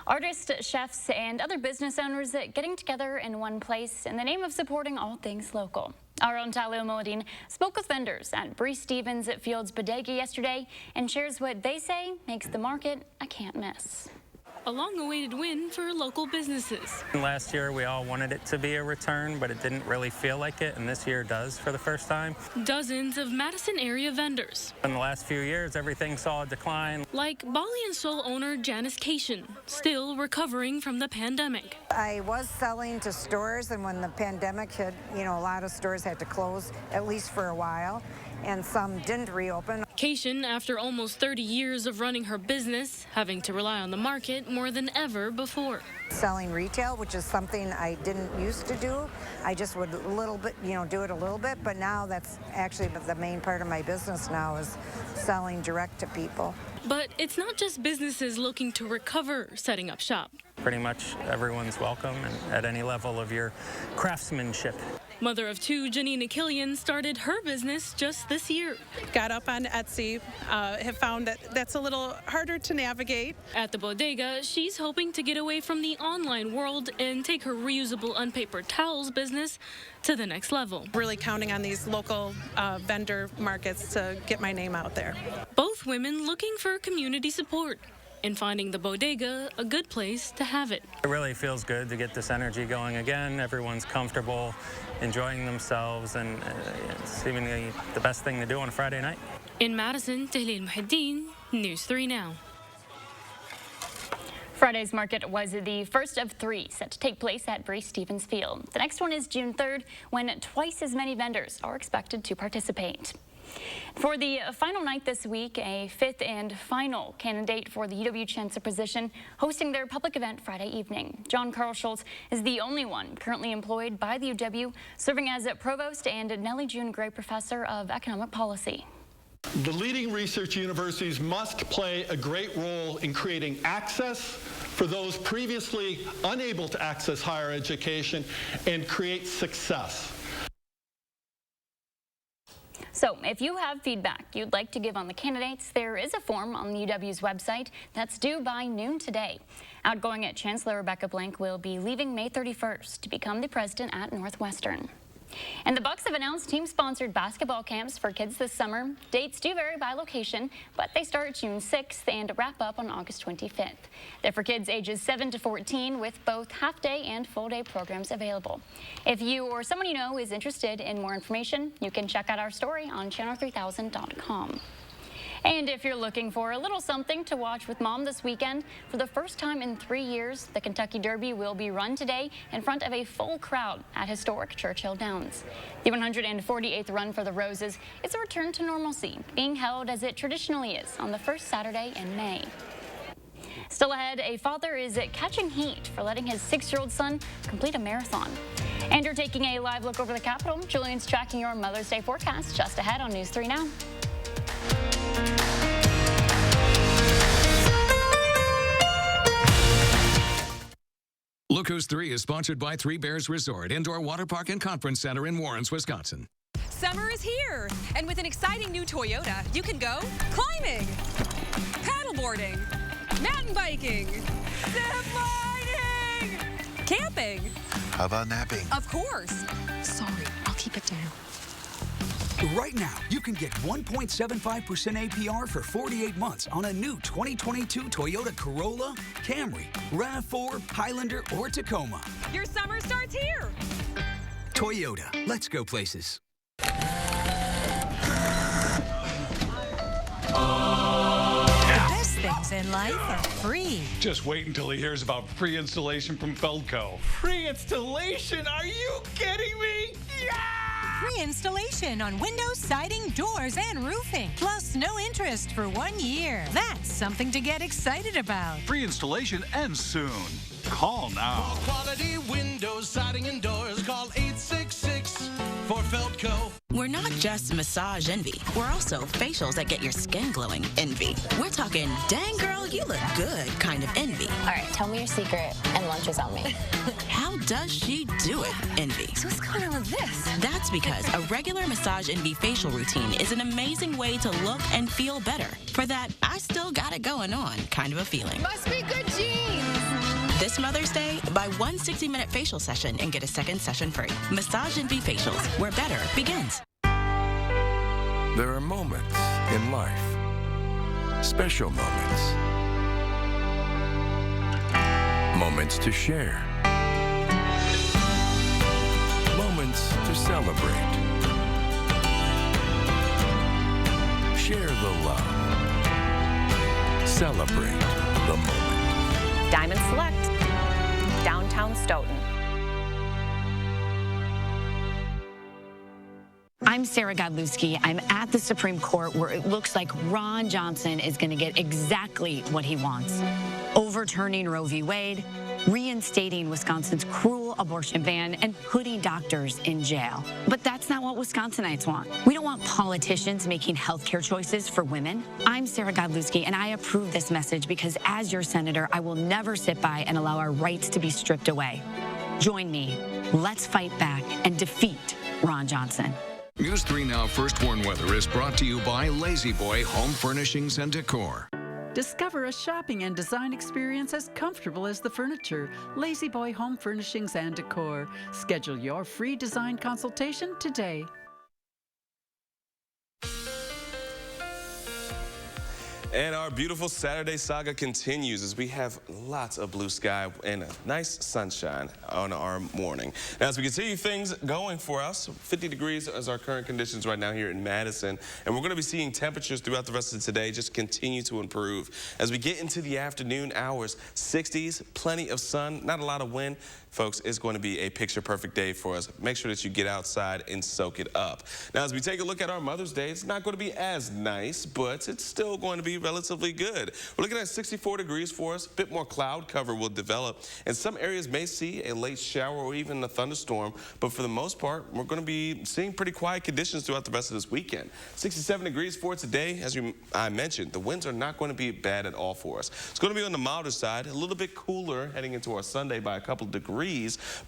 Artists, chefs, and other business owners getting together in one place in the name of supporting all things local. Our own Talia Moladin spoke with vendors at Bree Stevens at Fields Bodega yesterday and shares what they say makes the market a can't miss. A long-awaited win for local businesses. Last year, we all wanted it to be a return, but it didn't really feel like it, and this year does for the first time. Dozens of Madison area vendors. In the last few years, everything saw a decline. Like Bali and Soul owner Janice Cation, still recovering from the pandemic. I was selling to stores, and when the pandemic hit, a lot of stores had to close, at least for a while, and some didn't reopen. Cation, after almost 30 years of running her business, having to rely on the market more than ever before. Selling retail, which is something I didn't used to do. I just would a little bit, do it a little bit, but now that's actually the main part of my business now is selling direct to people. But it's not just businesses looking to recover setting up shop. Pretty much everyone's welcome and at any level of your craftsmanship. Mother of two, Janina Killian, started her business just this year. Got up on Etsy, have found that that's a little harder to navigate. At the bodega, she's hoping to get away from the online world and take her reusable unpapered towels business to the next level. Really counting on these local vendor markets to get my name out there. Both women looking for community support and finding the bodega a good place to have it. It really feels good to get this energy going again. Everyone's comfortable, enjoying themselves, and it's seemingly the best thing to do on a Friday night. In Madison, Tahlil Muhaddin, News 3 Now. Friday's market was the first of 3 set to take place at Stevens Field. The next one is June 3rd, when twice as many vendors are expected to participate. For the final night this week, a 5th and final candidate for the UW Chancellor position hosting their public event Friday evening. John Carl Schultz is the only one currently employed by the UW, serving as a provost and Nellie June Gray Professor of Economic Policy. The leading research universities must play a great role in creating access for those previously unable to access higher education and create success. So if you have feedback you'd like to give on the candidates, there is a form on the UW's website that's due by noon today. Outgoing Chancellor Rebecca Blank will be leaving May 31st to become the president at Northwestern. And the Bucks have announced team-sponsored basketball camps for kids this summer. Dates do vary by location, but they start June 6th and wrap up on August 25th. They're for kids ages 7 to 14 with both half-day and full-day programs available. If you or someone you know is interested in more information, you can check out our story on channel3000.com. And if you're looking for a little something to watch with Mom this weekend, for the first time in 3 years, the Kentucky Derby will be run today in front of a full crowd at historic Churchill Downs. The 148th Run for the Roses is a return to normalcy, being held as it traditionally is on the first Saturday in May. Still ahead, a father is catching heat for letting his 6-year-old son complete a marathon. And you're taking a live look over the Capitol. Julian's tracking your Mother's Day forecast just ahead on News 3 Now. Look Who's 3 is sponsored by Three Bears Resort, Indoor Water Park and Conference Center in Warrens, Wisconsin. Summer is here, and with an exciting new Toyota, you can go climbing, paddleboarding, mountain biking, zip lining, camping. How about napping? Of course. Sorry, I'll keep it down. Right now, you can get 1.75% APR for 48 months on a new 2022 Toyota Corolla, Camry, RAV4, Highlander, or Tacoma. Your summer starts here. Toyota, let's go places. The best things in life are free. Just wait until he hears about free installation from Feldco. Free installation? Are you kidding me? Yeah! Free installation on windows, siding, doors, and roofing. Plus, no interest for 1 year. That's something to get excited about. Free installation ends soon. Call now. For quality windows, siding, and doors, call 866 for Feldco. We're not just massage envy. We're also facials that get your skin glowing envy. We're talking, dang girl, you look good kind of envy. All right, tell me your secret and lunch is on me. How does she do it envy? So what's going on with this? That's because a regular massage envy facial routine is an amazing way to look and feel better. For that, I still got it going on kind of a feeling. Must be good genes. This Mother's Day, buy one 60-minute facial session and get a second session free. Massage Envy Facials, where better begins. There are moments in life, special moments, moments to share, moments to celebrate. Share the love. Celebrate the moment. Diamond Select, downtown Stoughton. I'm Sarah Godlewski. I'm at the Supreme Court where it looks like Ron Johnson is going to get exactly what he wants. Overturning Roe v. Wade, reinstating Wisconsin's cruel abortion ban, and putting doctors in jail. But that's not what Wisconsinites want. We don't want politicians making healthcare choices for women. I'm Sarah Godlewski, and I approve this message because as your senator, I will never sit by and allow our rights to be stripped away. Join me. Let's fight back and defeat Ron Johnson. News 3 Now First Warn Weather is brought to you by Lazy Boy Home Furnishings and Decor. Discover a shopping and design experience as comfortable as the furniture. Lazy Boy Home Furnishings and Decor. Schedule your free design consultation today. And our beautiful Saturday saga continues as we have lots of blue sky and a nice sunshine on our morning. Now, as we continue things going for us, 50 degrees is our current conditions right now here in Madison. And we're going to be seeing temperatures throughout the rest of today just continue to improve. As we get into the afternoon hours, 60s, plenty of sun, not a lot of wind. Folks, it's going to be a picture-perfect day for us. Make sure that you get outside and soak it up. Now, as we take a look at our Mother's Day, it's not going to be as nice, but it's still going to be relatively good. We're looking at 64 degrees for us. A bit more cloud cover will develop, and some areas may see a late shower or even a thunderstorm, but for the most part, we're going to be seeing pretty quiet conditions throughout the rest of this weekend. 67 degrees for today. As I mentioned, the winds are not going to be bad at all for us. It's going to be on the milder side, a little bit cooler heading into our Sunday by a couple of degrees.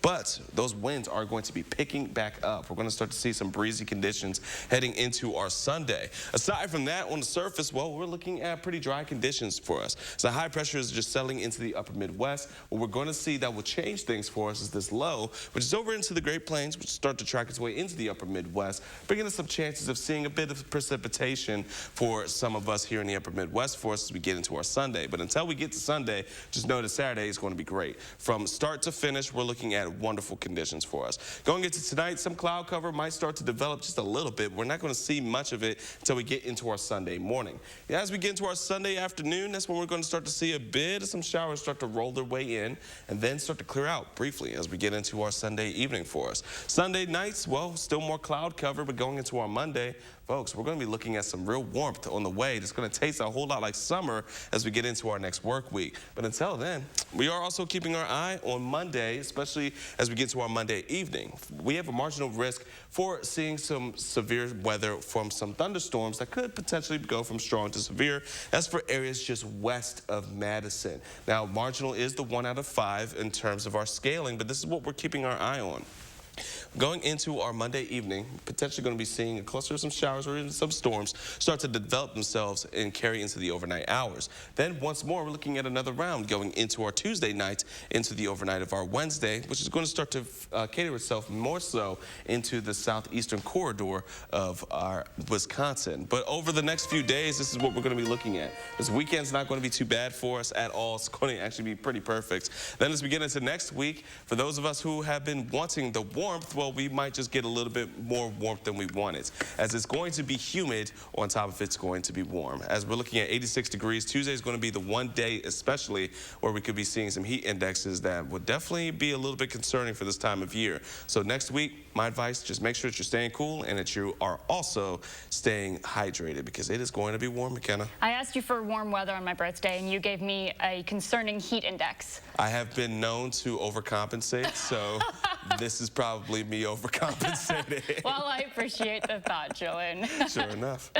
But those winds are going to be picking back up. We're going to start to see some breezy conditions heading into our Sunday. Aside from that, on the surface, well, we're looking at pretty dry conditions for us. So high pressure is just settling into the upper Midwest. What we're going to see that will change things for us is this low, which is over into the Great Plains, which will start to track its way into the upper Midwest, bringing us some chances of seeing a bit of precipitation for some of us here in the upper Midwest for us as we get into our Sunday. But until we get to Sunday, just know that Saturday is going to be great. From start to finish, we're looking at wonderful conditions for us. Going into tonight, some cloud cover might start to develop just a little bit. We're not going to see much of it until we get into our Sunday morning. As we get into our Sunday afternoon, that's when we're going to start to see a bit of some showers start to roll their way in and then start to clear out briefly as we get into our Sunday evening for us. Sunday nights, well, still more cloud cover, but going into our Monday, folks, we're going to be looking at some real warmth on the way. It's going to taste a whole lot like summer as we get into our next work week. But until then, we are also keeping our eye on Monday, especially as we get to our Monday evening. We have a marginal risk for seeing some severe weather from some thunderstorms that could potentially go from strong to severe. That's for areas just west of Madison. Now, marginal is the 1 out of 5 in terms of our scaling, but this is what we're keeping our eye on. Going into our Monday evening, potentially going to be seeing a cluster of some showers or even some storms start to develop themselves and carry into the overnight hours. Then once more, we're looking at another round going into our Tuesday night, into the overnight of our Wednesday, which is going to start to cater itself more so into the southeastern corridor of our Wisconsin. But over the next few days, this is what we're going to be looking at. This weekend's not going to be too bad for us at all. It's going to actually be pretty perfect. Then as we get into next week, for those of us who have been wanting the warmth, well, we might just get a little bit more warmth than we wanted. As it's going to be humid, on top of it's going to be warm. As we're looking at 86 degrees, Tuesday is going to be the one day especially where we could be seeing some heat indexes that would definitely be a little bit concerning for this time of year. So next week, my advice, just make sure that you're staying cool and that you are also staying hydrated because it is going to be warm, McKenna. I asked you for warm weather on my birthday and you gave me a concerning heat index. I have been known to overcompensate, so this is probably me overcompensating. Well, I appreciate the thought, Jillian. Sure enough.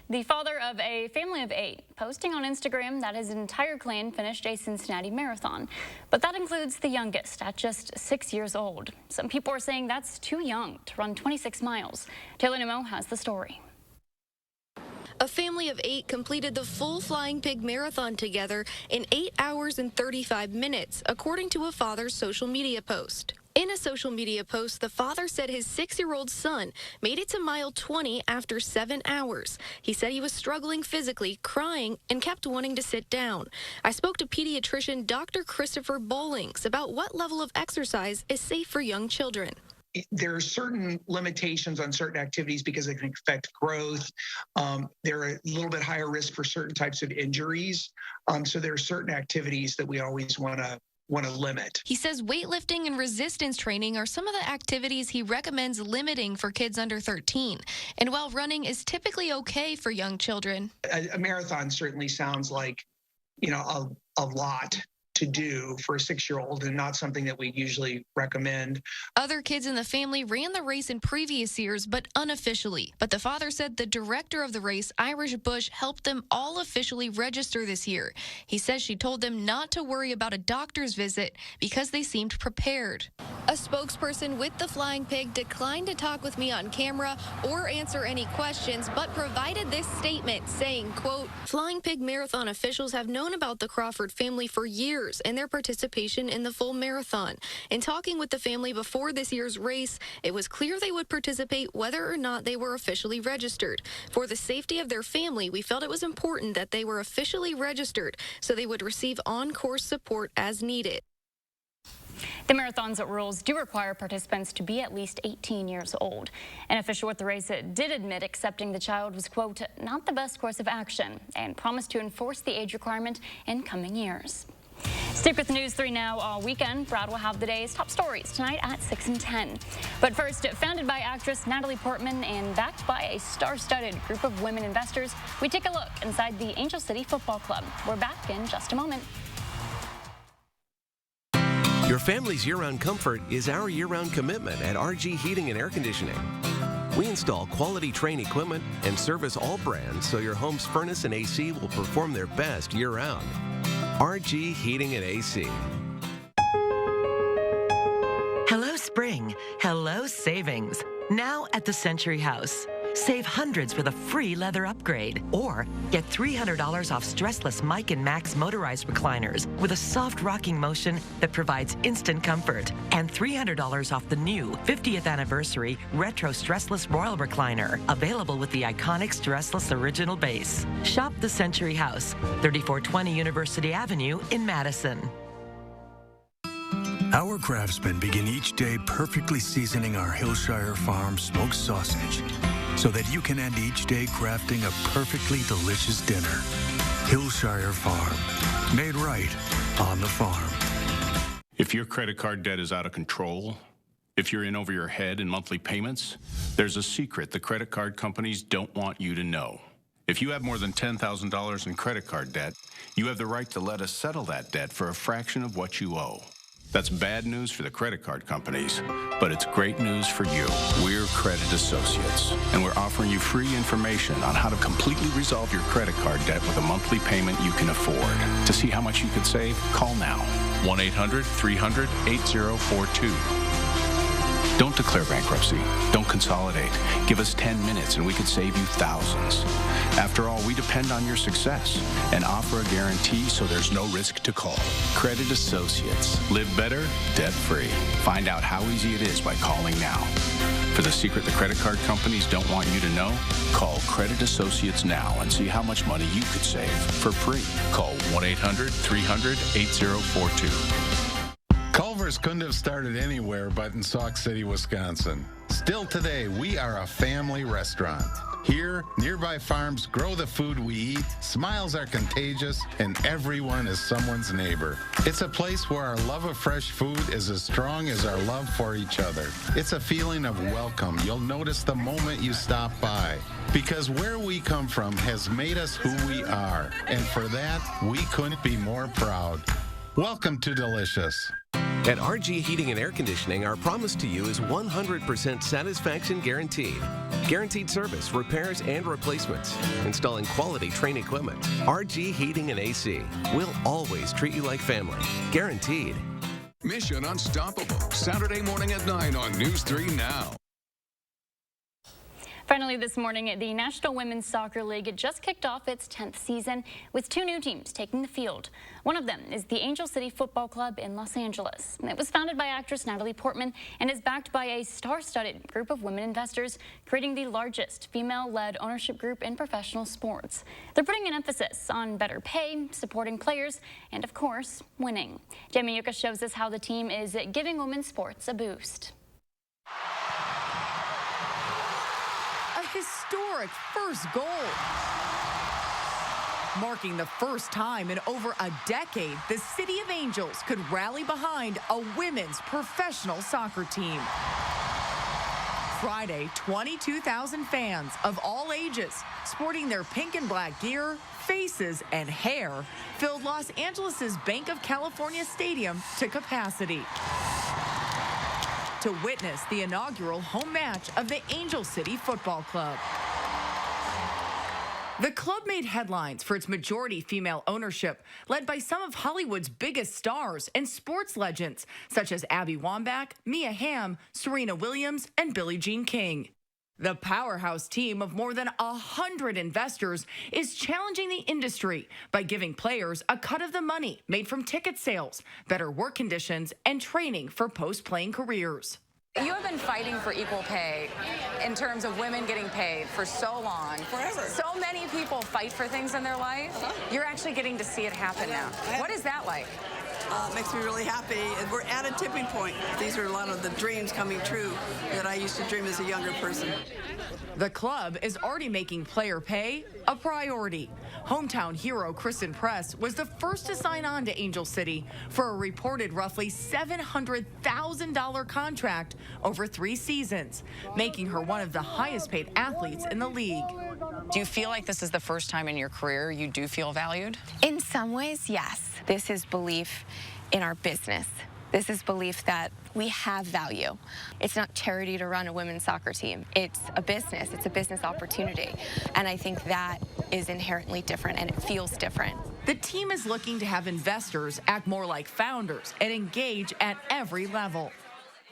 The father of a family of 8 posting on Instagram that his entire clan finished a Cincinnati marathon. But that includes the youngest at just 6 years old. Some people are saying that's too young to run 26 miles. Taylor Nemo has the story. A family of 8 completed the full Flying Pig Marathon together in 8 hours and 35 minutes, according to a father's social media post. In a social media post, the father said his 6-year-old son made it to mile 20 after 7 hours. He said he was struggling physically, crying, and kept wanting to sit down. I spoke to pediatrician Dr. Christopher Bowlings about what level of exercise is safe for young children. There are certain limitations on certain activities because it can affect growth. They're a little bit higher risk for certain types of injuries. So there are certain activities that we always want to limit. He says weightlifting and resistance training are some of the activities he recommends limiting for kids under 13. And while running is typically okay for young children, a marathon certainly sounds like, a lot to do for a 6-year-old and not something that we usually recommend. Other kids in the family ran the race in previous years, but unofficially. But the father said the director of the race, Irish Bush, helped them all officially register this year. He says she told them not to worry about a doctor's visit because they seemed prepared. A spokesperson with the Flying Pig declined to talk with me on camera or answer any questions, but provided this statement saying, quote, Flying Pig Marathon officials have known about the Crawford family for years and their participation in the full marathon. In talking with the family before this year's race, it was clear they would participate whether or not they were officially registered. For the safety of their family, we felt it was important that they were officially registered so they would receive on-course support as needed. The marathon's rules do require participants to be at least 18 years old. An official with the race did admit accepting the child was, quote, not the best course of action, and promised to enforce the age requirement in coming years. Stick with News 3 Now all weekend. Brad will have the day's top stories tonight at 6 and 10. But first, founded by actress Natalie Portman and backed by a star-studded group of women investors, we take a look inside the Angel City Football Club. We're back in just a moment. Your family's year-round comfort is our year-round commitment at RG Heating and Air Conditioning. We install quality Trane equipment and service all brands so your home's furnace and AC will perform their best year-round. RG Heating and AC. Hello, spring. Hello, savings. Now at the Century House. Save hundreds with a free leather upgrade. Or get $300 off stressless Mike & Max motorized recliners with a soft rocking motion that provides instant comfort. And $300 off the new 50th anniversary retro stressless Royal recliner, available with the iconic stressless original base. Shop the Century House, 3420 University Avenue in Madison. Our craftsmen begin each day perfectly seasoning our Hillshire Farm smoked sausage so that you can end each day crafting a perfectly delicious dinner. Hillshire Farm, made right on the farm. If your credit card debt is out of control, if you're in over your head in monthly payments, there's a secret the credit card companies don't want you to know. If you have more than $10,000 in credit card debt, you have the right to let us settle that debt for a fraction of what you owe. That's bad news for the credit card companies, but it's great news for you. We're Credit Associates, and we're offering you free information on how to completely resolve your credit card debt with a monthly payment you can afford. To see how much you could save, call now. 1-800-300-8042. Don't declare bankruptcy. Don't consolidate. Give us 10 minutes and we could save you thousands. After all, we depend on your success and offer a guarantee so there's no risk to call. Credit Associates. Live better, debt-free. Find out how easy it is by calling now. For the secret the credit card companies don't want you to know, call Credit Associates now and see how much money you could save for free. Call 1-800-300-8042. Culver's couldn't have started anywhere but in Sauk City, Wisconsin. Still today, we are a family restaurant. Here, nearby farms grow the food we eat, smiles are contagious, and everyone is someone's neighbor. It's a place where our love of fresh food is as strong as our love for each other. It's a feeling of welcome you'll notice the moment you stop by. Because where we come from has made us who we are, and for that, we couldn't be more proud. Welcome to Delicious. At RG Heating and Air Conditioning, our promise to you is 100% satisfaction guaranteed. Guaranteed service, repairs, and replacements. Installing quality Trane equipment. RG Heating and AC. We'll always treat you like family. Guaranteed. Mission Unstoppable, Saturday morning at 9 on News 3 Now. Finally this morning, the National Women's Soccer League just kicked off its 10th season with 2 new teams taking the field. One of them is the Angel City Football Club in Los Angeles. It was founded by actress Natalie Portman and is backed by a star-studded group of women investors, creating the largest female-led ownership group in professional sports. They're putting an emphasis on better pay, supporting players, and of course, winning. Jamie Yuka shows us how the team is giving women's sports a boost. Historic first goal. Marking the first time in over a decade the City of Angels could rally behind a women's professional soccer team. Friday, 22,000 fans of all ages, sporting their pink and black gear, faces, and hair, filled Los Angeles' Bank of California Stadium to capacity to witness the inaugural home match of the Angel City Football Club. The club made headlines for its majority female ownership, led by some of Hollywood's biggest stars and sports legends, such as Abby Wambach, Mia Hamm, Serena Williams, and Billie Jean King. The powerhouse team of more than 100 investors is challenging the industry by giving players a cut of the money made from ticket sales, better work conditions, and training for post-playing careers. You have been fighting for equal pay in terms of women getting paid for so long. Forever. So many people fight for things in their life. You're actually getting to see it happen now. What is that like? It makes me really happy. We're at a tipping point. These are a lot of the dreams coming true that I used to dream as a younger person. The club is already making player pay a priority. Hometown hero Kristen Press was the first to sign on to Angel City for a reported roughly $700,000 contract over 3 seasons, making her one of the highest paid athletes in the league. Do you feel like this is the first time in your career you do feel valued? In some ways, yes. This is belief in our business. This is belief that we have value. It's not charity to run a women's soccer team. It's a business. It's a business opportunity. And I think that is inherently different, and it feels different. The team is looking to have investors act more like founders and engage at every level.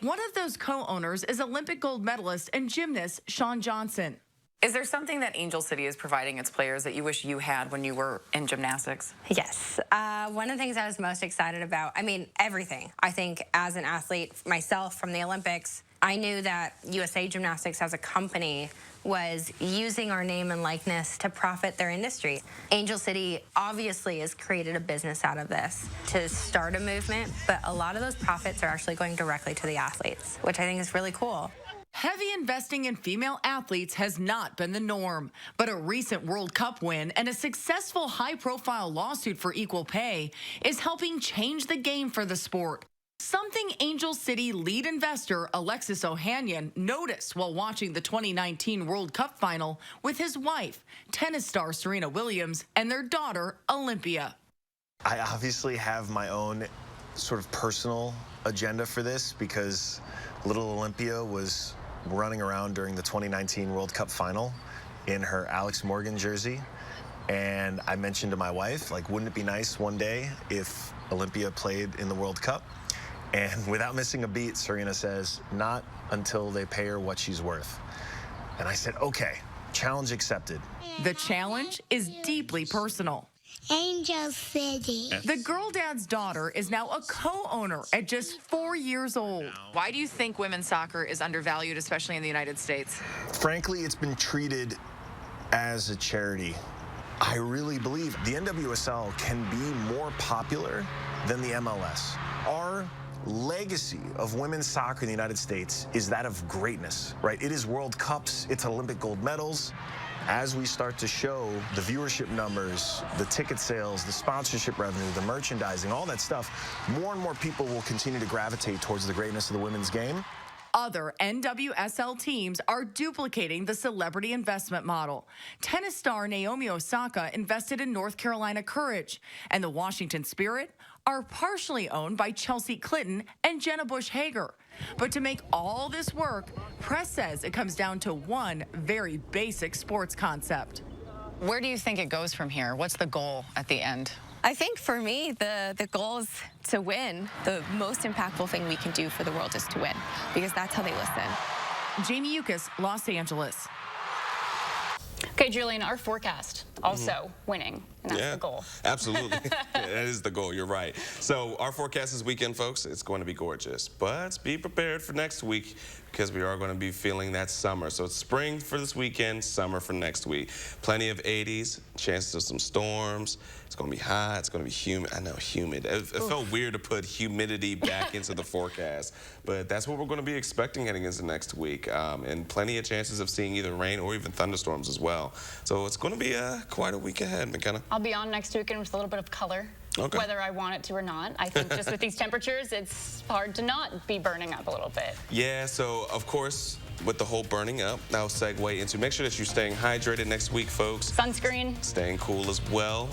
One of those co-owners is Olympic gold medalist and gymnast Shawn Johnson. Is there something that Angel City is providing its players that you wish you had when you were in gymnastics? Yes. One of the things I was most excited about, everything. I think as an athlete myself from the Olympics, I knew that USA Gymnastics as a company was using our name and likeness to profit their industry. Angel City obviously has created a business out of this to start a movement, but a lot of those profits are actually going directly to the athletes, which I think is really cool. Heavy investing in female athletes has not been the norm, but a recent World Cup win and a successful high-profile lawsuit for equal pay is helping change the game for the sport. Something Angel City lead investor Alexis Ohanian noticed while watching the 2019 World Cup final with his wife, tennis star Serena Williams, and their daughter, Olympia. I obviously have my own sort of personal agenda for this because little Olympia was running around during the 2019 World Cup final in her Alex Morgan jersey. And I mentioned to my wife, like, wouldn't it be nice one day if Olympia played in the World Cup? And without missing a beat, Serena says, not until they pay her what she's worth. And I said, okay, challenge accepted. The challenge is deeply personal. Angel City. The girl dad's daughter is now a co-owner at just 4 years old. Why do you think women's soccer is undervalued, especially in the United States? Frankly, it's been treated as a charity. I really believe the NWSL can be more popular than the MLS. Our legacy of women's soccer in the United States is that of greatness, right? It is World Cups, it's Olympic gold medals. As we start to show the viewership numbers, the ticket sales, the sponsorship revenue, the merchandising, all that stuff, more and more people will continue to gravitate towards the greatness of the women's game. Other NWSL teams are duplicating the celebrity investment model. Tennis star Naomi Osaka invested in North Carolina Courage, and the Washington Spirit are partially owned by Chelsea Clinton and Jenna Bush Hager. But to make all this work, Press says it comes down to one very basic sports concept. Where do you think it goes from here? What's the goal at the end? I think for me, the goal is to win. The most impactful thing we can do for the world is to win, because that's how they listen. Jamie Yukas, Los Angeles. Okay, Julian, our forecast also winning, and that's the goal. Absolutely. That is the goal. You're right. So our forecast this weekend, folks, it's going to be gorgeous. But be prepared for next week because we are going to be feeling that summer. So it's spring for this weekend, summer for next week. Plenty of 80s, chances of some storms. It's going to be hot. It's going to be humid. I know, humid. It felt weird to put humidity back into the forecast. But that's what we're going to be expecting heading into next week. And plenty of chances of seeing either rain or even thunderstorms as well. So it's going to be quite a week ahead, McKenna. I'll be on next weekend with a little bit of color, whether I want it to or not. I think just with these temperatures, it's hard to not be burning up a little bit. Yeah, so of course, with the whole burning up, I'll segue into make sure that you're staying hydrated next week, folks. Sunscreen. Staying cool as well.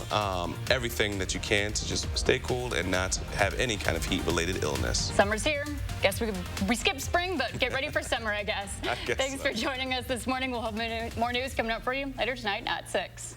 Everything that you can to just stay cool and not have any kind of heat-related illness. Summer's here. Guess we skipped spring, but get ready for summer, I guess. I guess Thanks so. for joining us this morning. We'll have more news coming up for you later tonight at 6.